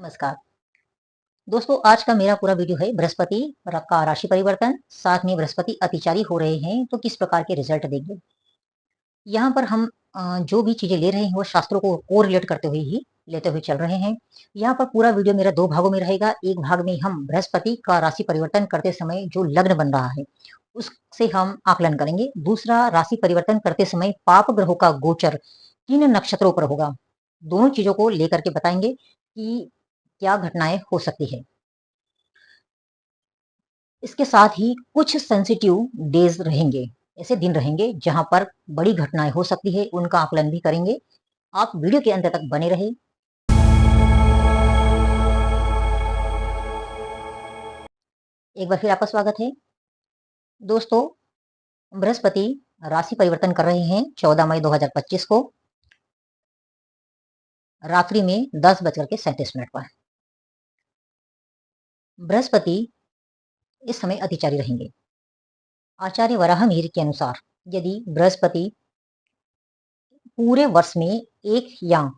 नमस्कार दोस्तों, आज का मेरा पूरा वीडियो है बृहस्पति का राशि परिवर्तन। साथ में बृहस्पति अतिचारी हो रहे हैं तो किस प्रकार के रिजल्ट देंगे। यहाँ पर हम जो भी चीजें ले रहे हैं वो शास्त्रों को कोरिलेट करते हुए ही लेते हुए चल रहे हैं। यहाँ पर पूरा वीडियो मेरा दो भागों में रहेगा। एक भाग में हम बृहस्पति का राशि परिवर्तन करते समय जो लग्न बन रहा है उससे हम आकलन करेंगे। दूसरा, राशि परिवर्तन करते समय पाप ग्रहों का गोचर किन नक्षत्रों पर होगा। दोनों चीजों को लेकर के बताएंगे कि क्या घटनाएं हो सकती है। इसके साथ ही कुछ सेंसिटिव डेज रहेंगे, ऐसे दिन रहेंगे जहां पर बड़ी घटनाएं हो सकती है, उनका आकलन भी करेंगे। आप वीडियो के अंत तक बने रहे। एक बार फिर आपका स्वागत है दोस्तों। बृहस्पति राशि परिवर्तन कर रहे हैं 14 मई 2025 को रात्रि में 10:37 पर। बृहस्पति इस समय अतिचारी रहेंगे। आचार्य वराह मिहिर के अनुसार यदि बृहस्पति पूरे वर्ष में एक या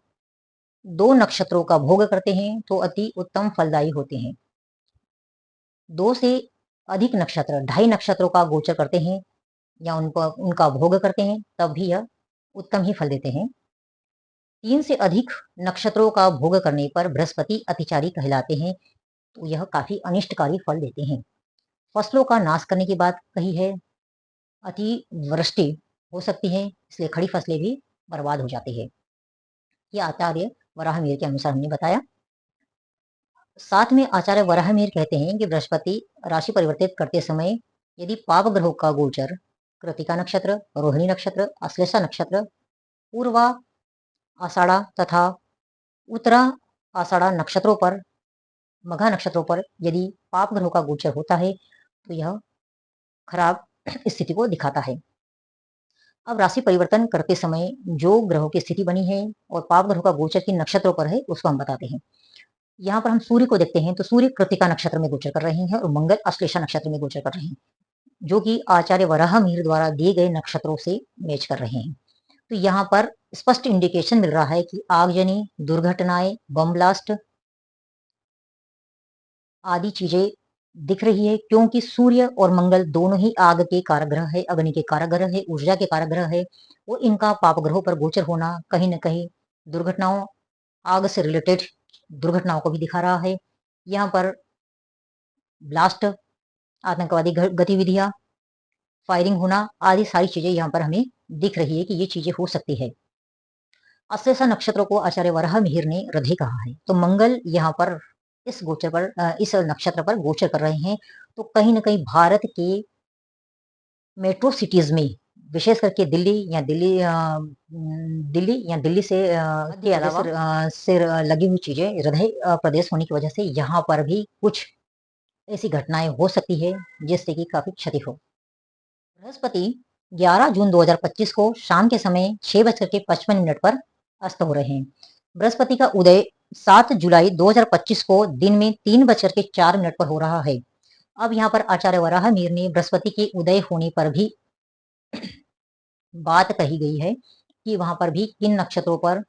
दो नक्षत्रों का भोग करते हैं तो अति उत्तम फलदायी होते हैं। दो से अधिक नक्षत्र, ढाई नक्षत्रों का गोचर करते हैं या उनका भोग करते हैं तब भी यह उत्तम ही फल देते हैं। 3 से अधिक नक्षत्रों का भोग करने पर बृहस्पति अतिचारी कहलाते हैं तो यह काफी अनिष्टकारी फल देते हैं। फसलों का नाश करने की बात कही है। अति वृष्टि हो सकती है, इसलिए खड़ी फसलें भी बर्बाद हो जाती है। यह आचार्य वराहमिहिर के अनुसार हमने बताया। साथ में आचार्य वराहमिहिर कहते हैं कि बृहस्पति राशि परिवर्तित करते समय यदि पाप ग्रहों का गोचर कृतिका नक्षत्र, रोहिणी नक्षत्र, अश्लेषा नक्षत्र, पूर्वा आषाढ़ा तथा उत्तरा आषाढ़ा नक्षत्रों पर, मघा नक्षत्रों पर यदि पाप ग्रहों का गोचर होता है तो यह खराब स्थिति को दिखाता है। अब राशि परिवर्तन करते समय जो ग्रहों की स्थिति बनी है और पाप ग्रहों का गोचर किन नक्षत्रों पर है उसको हम बताते हैं। यहाँ पर हम सूर्य को देखते हैं तो सूर्य कृतिका नक्षत्र में गोचर कर रहे हैं और मंगल अश्लेषा नक्षत्र में गोचर कर रहे हैं, जो कि आचार्य वराहमिहिर द्वारा दिए गए नक्षत्रों से मैच कर रहे हैं। तो यहाँ पर स्पष्ट इंडिकेशन मिल रहा है कि आगजनी, दुर्घटनाएं, बम ब्लास्ट आदि चीजें दिख रही है, क्योंकि सूर्य और मंगल दोनों ही आग के कारक ग्रह है, अग्नि के कारक ग्रह है, ऊर्जा के कारक ग्रह है। वो इनका पाप ग्रहों पर गोचर होना कहीं न कहीं दुर्घटनाओं, आग से रिलेटेड दुर्घटनाओं को भी दिखा रहा है। यहाँ पर ब्लास्ट, आतंकवादी गतिविधियां, फायरिंग होना आदि सारी चीजें यहाँ पर हमें दिख रही है कि ये चीजें हो सकती है। अश्लेषा नक्षत्रों को आचार्य वराहमिहिर ने हृदय कहा है। तो मंगल यहाँ पर इस गोचर पर, इस नक्षत्र पर गोचर कर रहे हैं तो कहीं न कहीं भारत के मेट्रो सिटीज में, विशेष करके दिल्ली से के अलावा से लगी हुई चीजें, हृदय प्रदेश होने की वजह से यहाँ पर भी कुछ ऐसी घटनाएं हो सकती है जिससे कि काफी क्षति हो। बृहस्पति 11 जून 2025 को शाम के समय 6:55 पर अस्त हो रहे हैं। बृहस्पति का उदय 7 जुलाई 2025 को दिन में 3:04 पर हो रहा है। अब यहाँ पर आचार्य वराहमिहिर ने बृहस्पति के उदय होने पर भी बात कही गई है कि वहां पर भी किन नक्षत्रों पर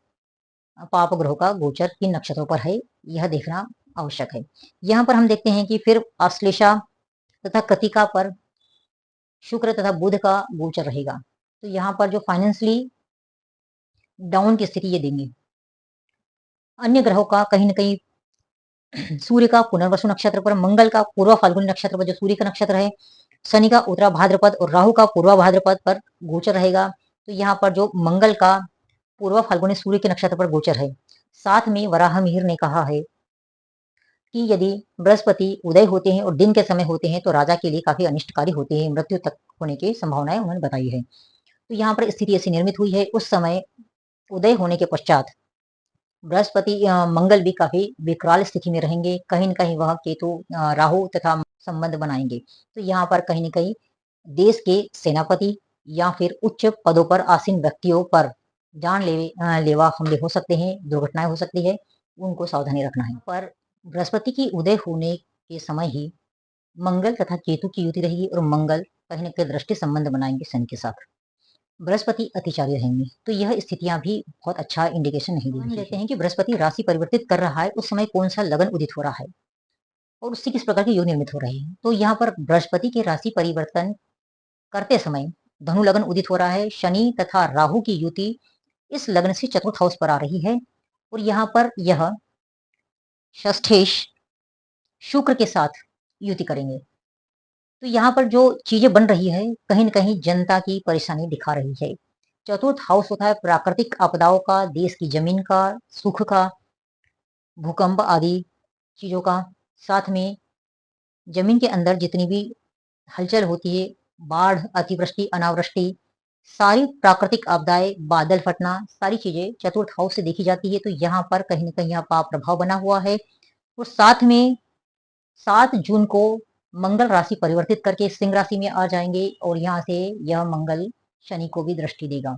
पाप ग्रहों का गोचर किन नक्षत्रों पर है, यह देखना आवश्यक है। यहाँ पर हम देखते हैं कि फिर अश्लेषा तथा कृतिका पर शुक्र तथा बुध का गोचर रहेगा तो यहाँ पर जो फाइनेंशियली डाउन की स्थिति ये देंगे। अन्य ग्रहों का कहीं न कहीं सूर्य का पुनर्वसु नक्षत्र पर, मंगल का पूर्व फाल्गुनी नक्षत्र पर जो सूर्य का नक्षत्र है, शनि का उत्तरा भाद्रपद और राहु का पूर्वा भाद्रपद पर गोचर रहेगा। तो यहाँ पर जो मंगल का पूर्व फाल्गुनी सूर्य के नक्षत्र पर गोचर है। साथ में वराहमिहिर ने कहा है कि यदि बृहस्पति उदय होते हैं और दिन के समय होते हैं तो राजा के लिए काफी अनिष्टकारी होते हैं, मृत्यु तक होने की संभावनाएं उन्होंने बताई है। तो यहाँ पर स्थिति ऐसी निर्मित हुई है। उस समय उदय होने के पश्चात बृहस्पति मंगल भी काफी विकराल स्थिति में रहेंगे। कहीं न कहीं वह केतु राहु तथा संबंध बनाएंगे। तो यहाँ पर कहीं न कहीं देश के सेनापति या फिर उच्च पदों पर आसीन व्यक्तियों पर लेवा हमले हो सकते हैं, दुर्घटनाएं हो सकती है, उनको सावधानी रखना है। पर बृहस्पति की उदय होने के समय ही मंगल तथा केतु की युति रहेगी और मंगल कहीं न कहीं दृष्टि संबंध बनाएंगे शनि के साथ। बृहस्पति अतिचारी रहेंगे, तो यह स्थितियां भी बहुत अच्छा इंडिकेशन नहीं दे रही। लेते हैं कि बृहस्पति राशि परिवर्तित कर रहा है, उस समय कौन सा लगन उदित हो रहा है और उससे किस प्रकार के योग निर्मित हो रहे हैं। तो यहाँ पर बृहस्पति के राशि परिवर्तन करते समय धनु लगन उदित हो रहा है। शनि तथा राहु की युति इस लग्न से चतुर्थ हाउस पर आ रही है और यहाँ पर यह षष्ठेश शुक्र के साथ युति करेंगे। तो यहाँ पर जो चीजें बन रही है, कहीं न कहीं जनता की परेशानी दिखा रही है। चतुर्थ हाउस होता है प्राकृतिक आपदाओं का, देश की जमीन का, सुख का, भूकंप आदि चीजों का, साथ में जमीन के अंदर जितनी भी हलचल होती है, बाढ़, अतिवृष्टि, अनावृष्टि, सारी प्राकृतिक आपदाएं, बादल फटना, सारी चीजें चतुर्थ हाउस से देखी जाती है। तो यहाँ पर कहीं न कहीं आपका प्रभाव बना हुआ है और साथ में 7 जून को मंगल राशि परिवर्तित करके सिंह राशि में आ जाएंगे और यहाँ से यह मंगल शनि को भी दृष्टि देगा,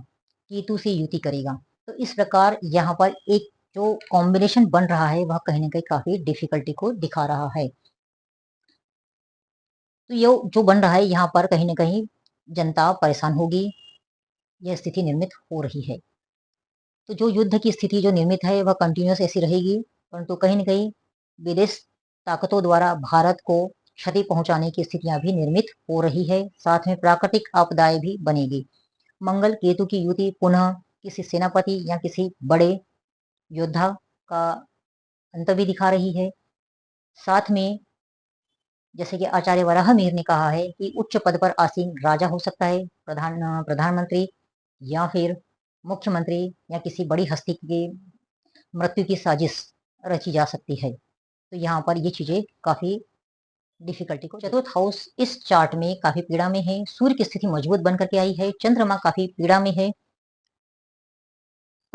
केतु से युति करेगा। तो इस प्रकार यहाँ पर एक जो कॉम्बिनेशन बन रहा है वह कहीं न कहीं काफी डिफिकल्टी को दिखा रहा है। तो ये जो बन रहा है यहाँ पर कहीं न कहीं जनता परेशान होगी, यह स्थिति निर्मित हो रही है। तो जो युद्ध की स्थिति जो निर्मित है वह कंटिन्यूस ऐसी रहेगी, परंतु कहीं न कहीं विदेश ताकतों द्वारा भारत को क्षति पहुंचाने की स्थितियां भी निर्मित हो रही है। साथ में प्राकृतिक आपदाएं भी बनेगी। मंगल केतु की युति पुनः किसी सेनापति या किसी बड़े योद्धा का अंत भी दिखा रही है। साथ में जैसे कि आचार्य वराहमिहिर ने कहा है कि उच्च पद पर आसीन राजा हो सकता है, प्रधानमंत्री या फिर मुख्यमंत्री या किसी बड़ी हस्ती की मृत्यु की साजिश रची जा सकती है। तो यहाँ पर ये चीजें काफी डिफिकल्टी को चतुर्थ हाउस इस चार्ट में काफी पीड़ा में है। सूर्य की स्थिति मजबूत बनकर के आई है, चंद्रमा काफी पीड़ा में है,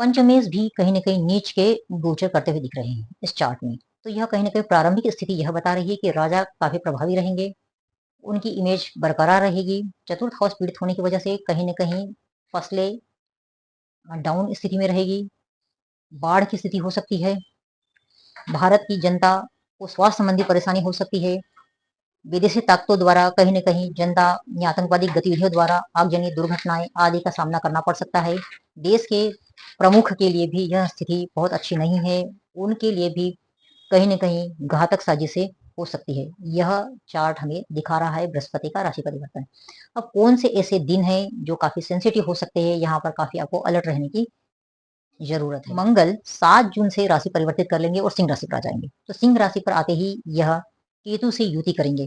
पंचमेश भी कहीं न कहीं नीच के गोचर करते हुए दिख रहे हैं इस चार्ट में। तो यह कहीं न कहीं प्रारंभिक स्थिति यह बता रही है कि राजा काफी प्रभावी रहेंगे, उनकी इमेज बरकरार रहेगी। चतुर्थ हाउस पीड़ित होने की वजह से कहीं न कहीं फसलें डाउन स्थिति में रहेगी, बाढ़ की स्थिति हो सकती है, भारत की जनता को स्वास्थ्य संबंधी परेशानी हो सकती है, विदेशी ताकतों द्वारा कहीं न कहीं जनता या आतंकवादी गतिविधियों द्वारा आगजनी दुर्घटनाएं आदि का सामना करना पड़ सकता है। देश के प्रमुख के लिए भी यह स्थिति बहुत अच्छी नहीं है, उनके लिए भी कहीं न कहीं घातक साजिशें हो सकती है। यह चार्ट हमें दिखा रहा है बृहस्पति का राशि परिवर्तन। अब कौन से ऐसे दिन हैं जो काफी सेंसिटिव हो सकते हैं, यहाँ पर काफी आपको अलर्ट रहने की जरूरत है। मंगल 7 जून से राशि परिवर्तित कर लेंगे और सिंह राशि पर आ जाएंगे। तो सिंह राशि पर आते ही यह केतु से युति करेंगे।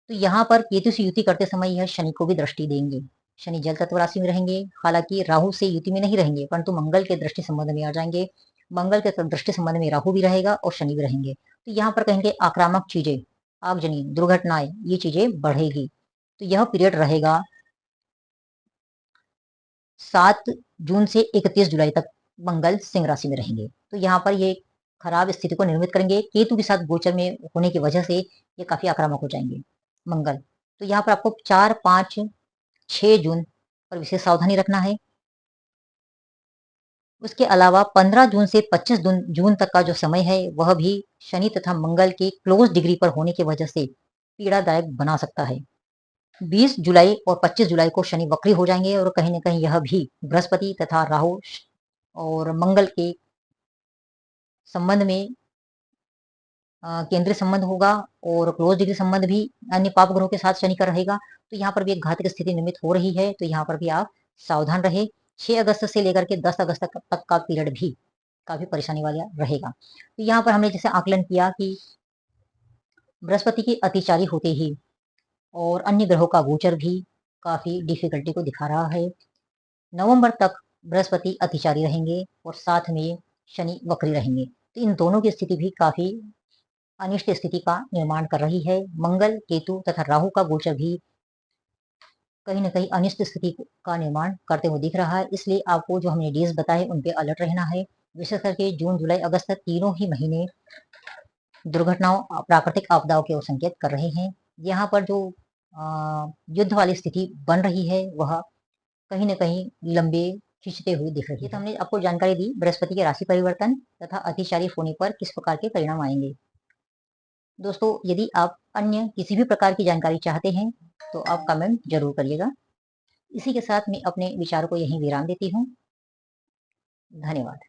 तो यहाँ पर केतु से युति करते समय यह शनि को भी दृष्टि देंगे। शनि जल तत्व राशि में रहेंगे, हालांकि राहु से युति में नहीं रहेंगे, परंतु मंगल के दृष्टि संबंध में आ जाएंगे। मंगल के दृष्टि संबंध में राहु भी रहेगा और शनि भी रहेंगे। तो यहाँ पर कहेंगे आक्रामक चीजें, आगजनी दुर्घटनाएं, ये चीजें बढ़ेगी। तो यह पीरियड रहेगा 7 जून से 31 जुलाई तक मंगल सिंह राशि में रहेंगे। तो यहाँ पर ये खराब स्थिति को निर्मित करेंगे। केतु के साथ गोचर में होने की वजह से ये काफी आक्रामक हो जाएंगे मंगल। तो यहाँ पर आपको 4, 5, 6 जून पर विशेष सावधानी रखना है। उसके अलावा 15 जून से 25 जून तक का जो समय है वह भी शनि तथा मंगल के क्लोज डिग्री पर होने की वजह से पीड़ादायक बना सकता है। 20 जुलाई और 25 जुलाई को शनि वक्री हो जाएंगे और कहीं न कहीं यह भी बृहस्पति तथा राहु और मंगल के संबंध में केंद्रीय संबंध होगा और क्लोज डिग्री संबंध भी अन्य पाप ग्रहों के साथ शनि का रहेगा। तो यहाँ पर भी एक घातक स्थिति निर्मित हो रही है। तो यहाँ पर भी आप सावधान रहे। 6 अगस्त से लेकर के 10 अगस्त तक का पीरियड भी काफी परेशानी वाला रहेगा। तो यहाँ पर हमने जैसे आकलन किया कि बृहस्पति की अतिचारी होते ही और अन्य ग्रहों का गोचर भी काफी डिफिकल्टी को दिखा रहा है। नवंबर तक बृहस्पति अतिचारी रहेंगे और साथ में शनि वक्री रहेंगे। तो इन दोनों की स्थिति भी काफी अनिष्ट स्थिति का निर्माण कर रही है। मंगल, केतु तथा राहु का गोचर भी कहीं न कहीं अनिष्ट स्थिति का निर्माण करते हुए दिख रहा है। इसलिए आपको जो हमने डेज बताए उन पे अलर्ट रहना है। विशेष करके जून, जुलाई, अगस्त तक तीनों ही महीने दुर्घटनाओं, प्राकृतिक आपदाओं के ओर संकेत कर रहे हैं। यहाँ पर जो युद्ध वाली स्थिति बन रही है वह कहीं न कहीं लंबे खींचते हुए दिख रही है। तो हमने आपको जानकारी दी बृहस्पति के राशि परिवर्तन तथा अतिचारी होने पर किस प्रकार के परिणाम आएंगे। दोस्तों, यदि आप अन्य किसी भी प्रकार की जानकारी चाहते हैं तो आप कमेंट जरूर करिएगा। इसी के साथ मैं अपने विचारों को यहीं विराम देती हूँ। धन्यवाद।